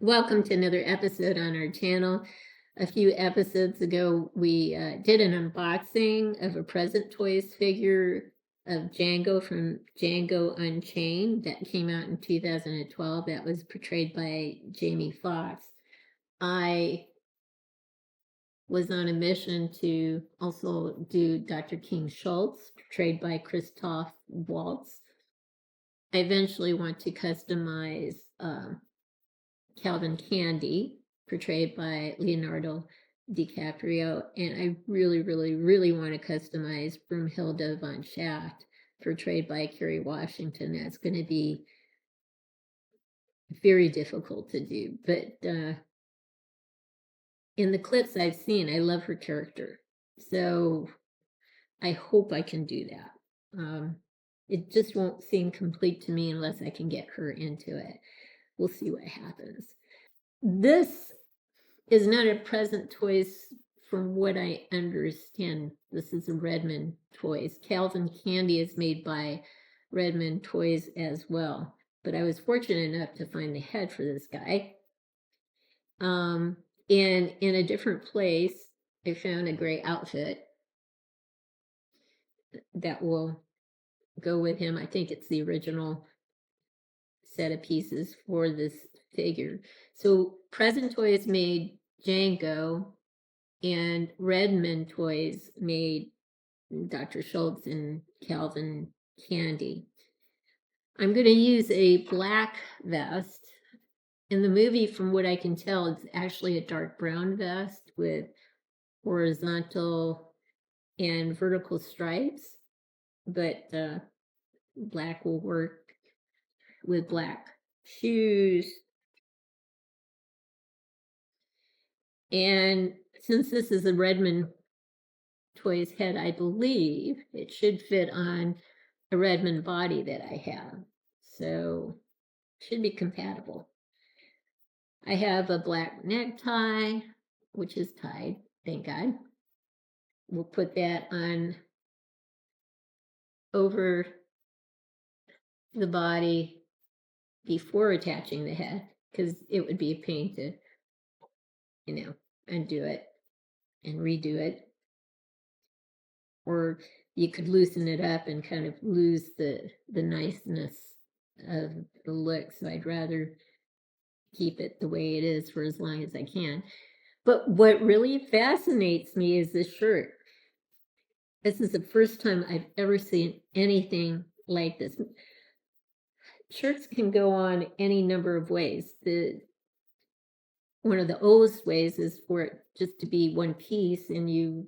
Welcome to another episode on our channel. A few episodes ago, we did an unboxing of a Present Toys figure of Django from Django Unchained that came out in 2012. That was portrayed by Jamie Foxx. I was on a mission to also do Dr. King Schultz, portrayed by Christoph Waltz. I eventually want to customize Calvin Candie, portrayed by Leonardo DiCaprio, and I really want to customize Broomhilda Von Shaft, portrayed by Kerry Washington. That's going to be very difficult to do, but in the clips I've seen, I love her character, so I hope I can do that. It just won't seem complete to me unless I can get her into it. We'll see what happens. This is not a Present Toys from what I understand. This is a Redman Toys. Calvin Candie is made by Redman Toys as well. But I was fortunate enough to find the head for this guy. And in a different place, I found a gray outfit that will go with him. I think it's the original set of pieces for this figure. So Present Toys made Django, and Redman Toys made Dr. Schultz and Calvin Candie. I'm going to use a black vest. In the movie, from what I can tell, it's actually a dark brown vest with horizontal and vertical stripes, but black will work with black shoes. And since this is a Redman Toys head, I believe it should fit on a Redman body that I have. So should be compatible. I have a black necktie, which is tied, thank God. We'll put that on over the body before attaching the head, because it would be a pain to, undo it and redo it. Or you could loosen it up and kind of lose the niceness of the look. So I'd rather keep it the way it is for as long as I can. But what really fascinates me is this shirt. This is the first time I've ever seen anything like this. Shirts can go on any number of ways. One of the oldest ways is for it just to be one piece, and you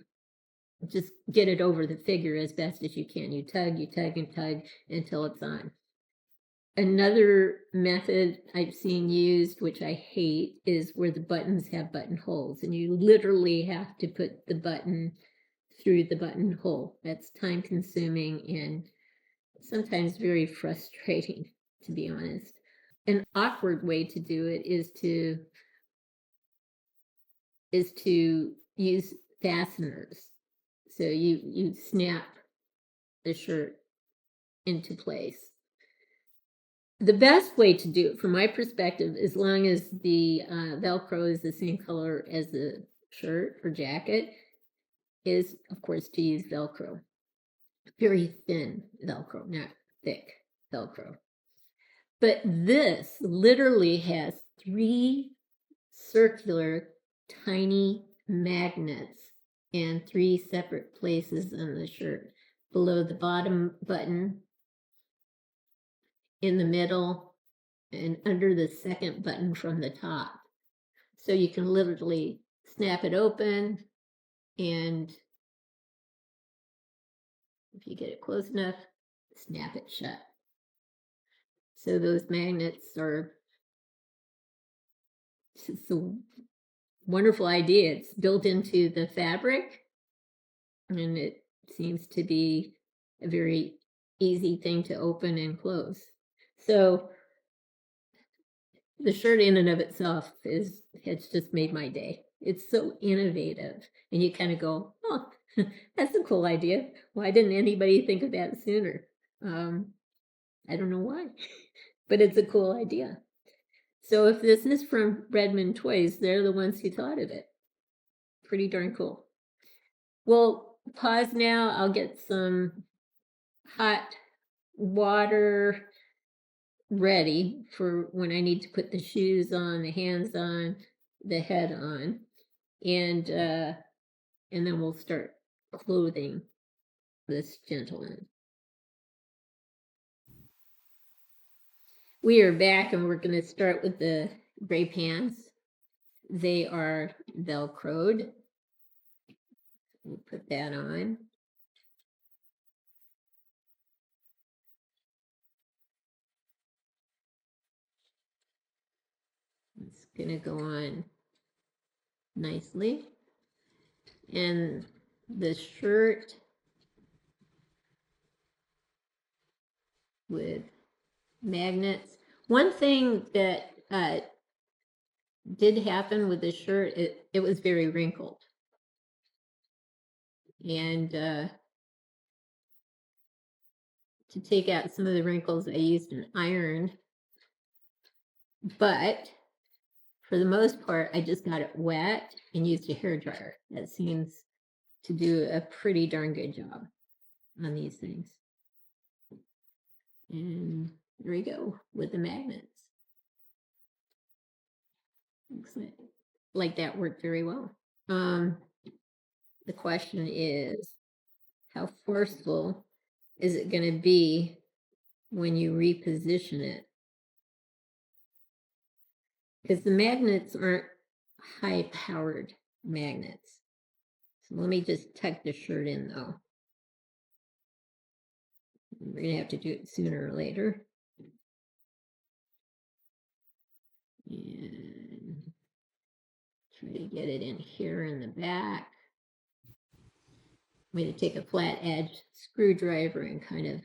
just get it over the figure as best as you can. You tug and tug until it's on. Another method I've seen used, which I hate, is where the buttons have buttonholes, and you literally have to put the button through the buttonhole. That's time consuming and sometimes very frustrating, to be honest. An awkward way to do it is to use fasteners. So you snap the shirt into place. The best way to do it, from my perspective, as long as the Velcro is the same color as the shirt or jacket, is, of course, to use Velcro. Very thin Velcro, not thick Velcro. But this literally has 3 circular tiny magnets in 3 separate places on the shirt. Below the bottom button, in the middle, and under the second button from the top. So you can literally snap it open, and if you get it close enough, snap it shut. So those magnets are, it's a wonderful idea. It's built into the fabric, and it seems to be a very easy thing to open and close. So the shirt in and of itself has just made my day. It's so innovative, and you kind of go, oh, that's a cool idea. Why didn't anybody think of that sooner? I don't know why, but it's a cool idea. So if this is from Redman Toys, they're the ones who thought of it. Pretty darn cool. Well, pause now. I'll get some hot water ready for when I need to put the shoes on, the hands on, the head on, and then we'll start clothing this gentleman. We are back, and we're going to start with the gray pants. They are Velcroed. We'll put that on. It's going to go on nicely. And the shirt with magnets. One thing that did happen with the shirt, it was very wrinkled. And to take out some of the wrinkles, I used an iron. But for the most part, I just got it wet and used a hairdryer. That seems to do a pretty darn good job on these things. And there we go with the magnets. Looks like that worked very well. The question is, how forceful is it going to be when you reposition it? Because the magnets aren't high-powered magnets. So let me just tuck the shirt in, though. We're going to have to do it sooner or later. And try to get it in here in the back. I'm going to take a flat edge screwdriver and kind of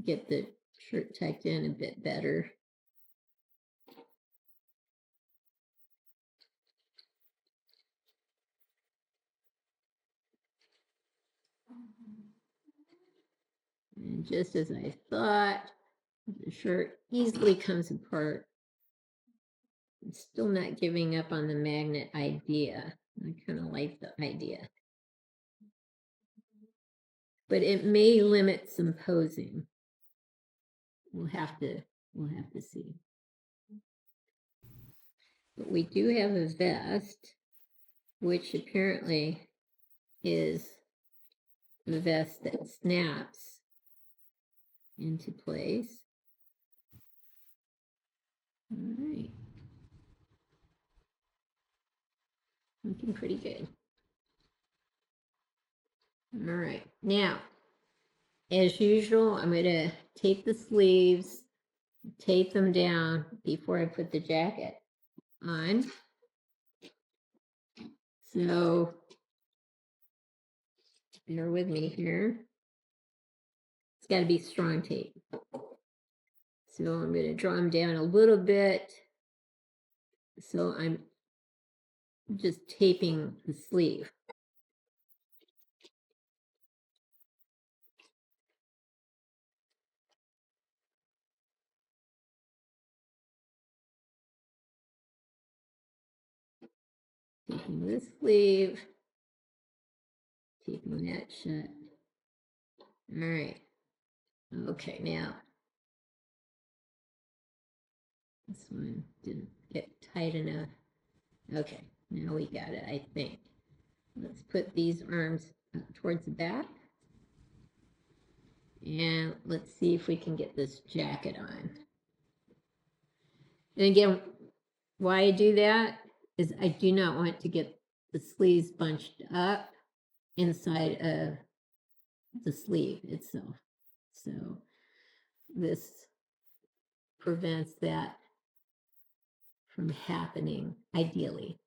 get the shirt tucked in a bit better. And just as I thought, the shirt easily comes apart. I'm still not giving up on the magnet idea. I kind of like the idea. But it may limit some posing. We'll have to see. But we do have a vest, which apparently is the vest that snaps into place. All right. Looking pretty good. All right. Now, as usual, I'm going to tape the sleeves, tape them down before I put the jacket on. So bear with me here. It's got to be strong tape. So I'm going to draw them down a little bit. So I'm just taping the sleeve. Taping this sleeve. Taping that shut. All right. Okay, now this one didn't get tight enough. Okay, now we got it, I think. Let's put these arms towards the back. And let's see if we can get this jacket on. And again, why I do that is I do not want to get the sleeves bunched up inside of the sleeve itself. So this prevents that from happening ideally.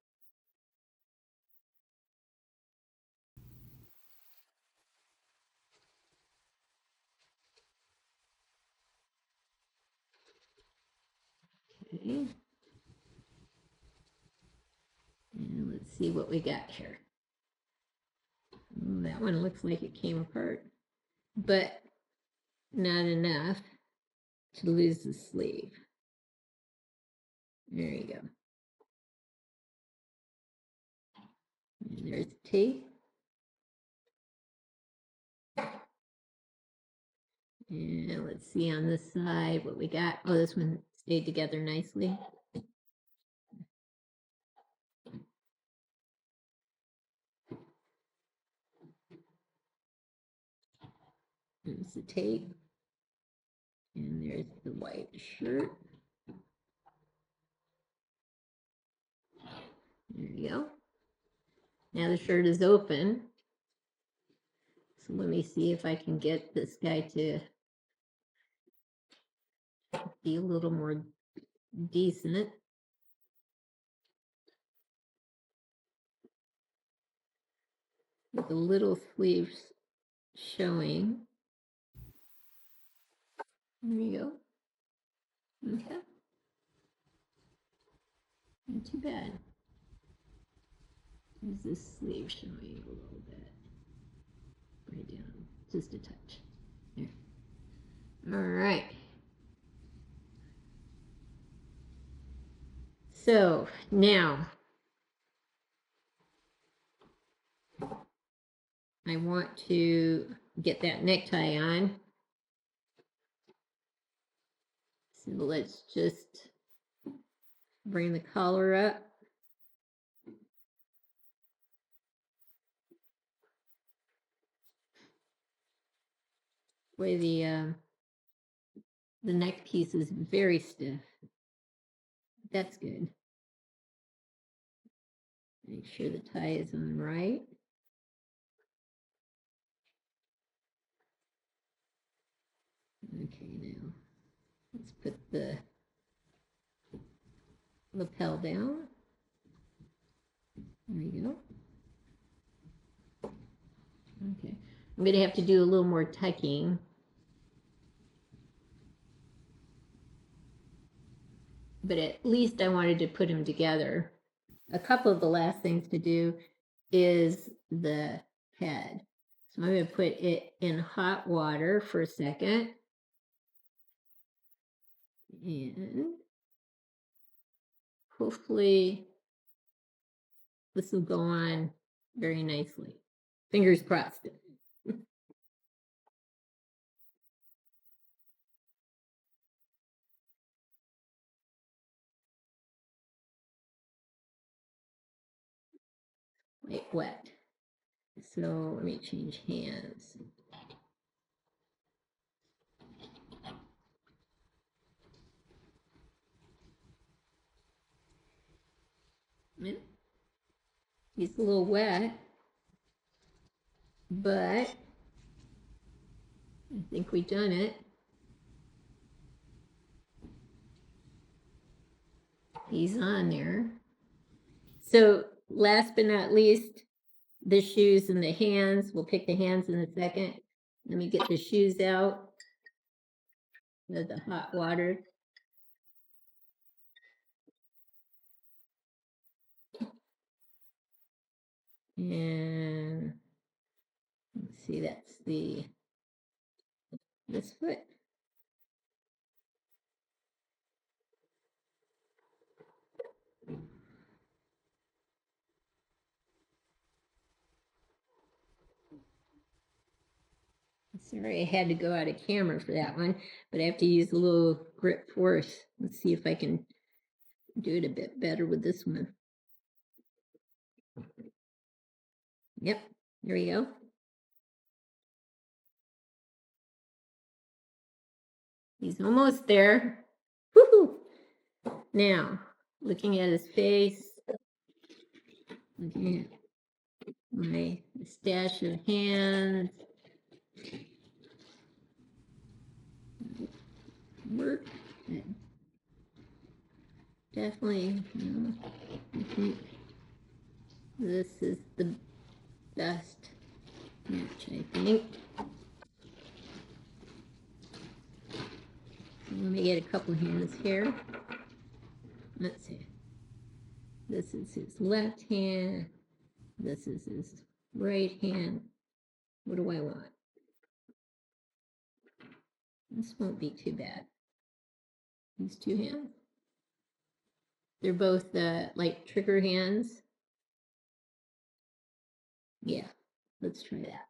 Okay. And let's see what we got here. That one looks like it came apart, but not enough to lose the sleeve. There you go. And there's the tape. And let's see on this side what we got. Oh, this one stayed together nicely. There's the tape. And there's the white shirt. There you go. Now the shirt is open. So let me see if I can get this guy to be a little more decent. With the little sleeves showing. There you go. Okay. Not too bad. There's this sleeve showing a little bit. Right down, just a touch. There. All right. So now I want to get that necktie on. So let's just bring the collar up. Where the neck piece is very stiff. That's good. Make sure the tie is on right. Okay, now let's put the lapel down. There you go. Okay, I'm going to have to do a little more tucking. But at least I wanted to put them together. A couple of the last things to do is the head. So I'm going to put it in hot water for a second. And hopefully this will go on very nicely. Fingers crossed. Wet. So let me change hands. He's a little wet, but I think we've done it. He's on there. So last but not least, the shoes and the hands. We'll pick the hands in a second. Let me get the shoes out of the hot water. And let's see, that's this foot. Sorry, I had to go out of camera for that one, but I have to use a little grip force. Let's see if I can do it a bit better with this one. Yep, there we go. He's almost there. Woohoo! Now, looking at his face, looking at my stash of hands. Work. Definitely, I think this is the best match, I think. Let me get a couple hands here. Let's see. This is his left hand. This is his right hand. What do I want? This won't be too bad. These two hands. They're both like trigger hands. Yeah, let's try that.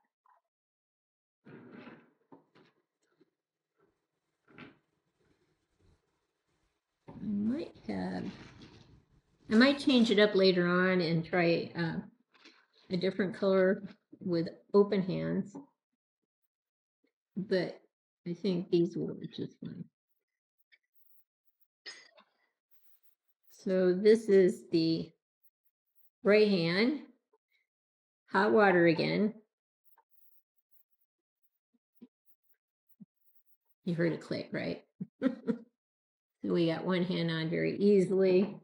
I might change it up later on and try a different color with open hands, but I think these will work just fine. So this is the right hand, hot water again. You heard it click, right? So we got one hand on very easily.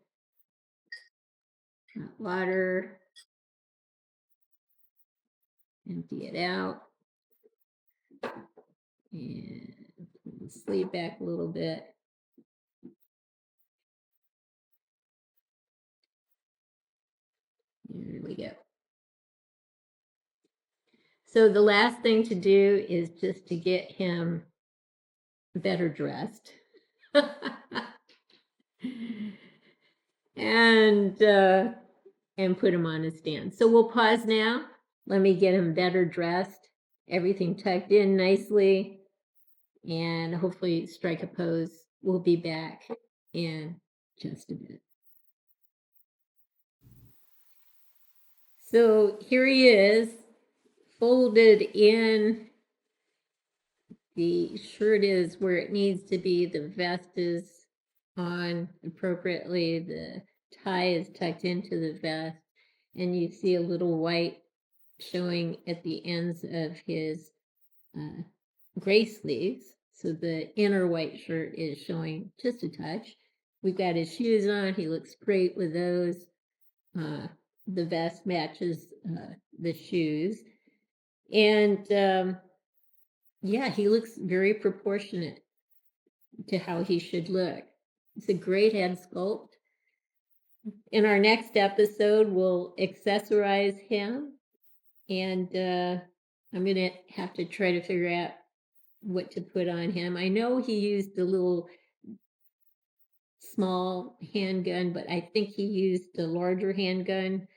Hot water. Empty it out. And pull the sleeve back a little bit. There we go. So the last thing to do is just to get him better dressed. and put him on a stand. So we'll pause now. Let me get him better dressed, everything tucked in nicely, and hopefully strike a pose. We'll be back in just a bit. So here he is, folded in. The shirt is where it needs to be. The vest is on appropriately. The tie is tucked into the vest. And you see a little white showing at the ends of his gray sleeves. So the inner white shirt is showing just a touch. We've got his shoes on. He looks great with those. The vest matches the shoes. And yeah, he looks very proportionate to how he should look. It's a great head sculpt. In our next episode, we'll accessorize him. And I'm going to have to try to figure out what to put on him. I know he used a little small handgun, but I think he used a larger handgun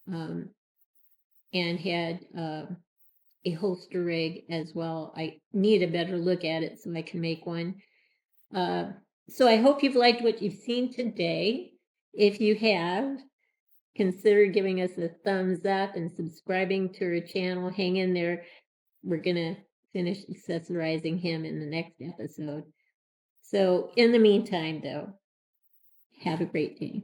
and had a holster rig as well. I need a better look at it so I can make one. So I hope you've liked what you've seen today. If you have, consider giving us a thumbs up and subscribing to our channel. Hang in there. We're going to finish accessorizing him in the next episode. So in the meantime, though, have a great day.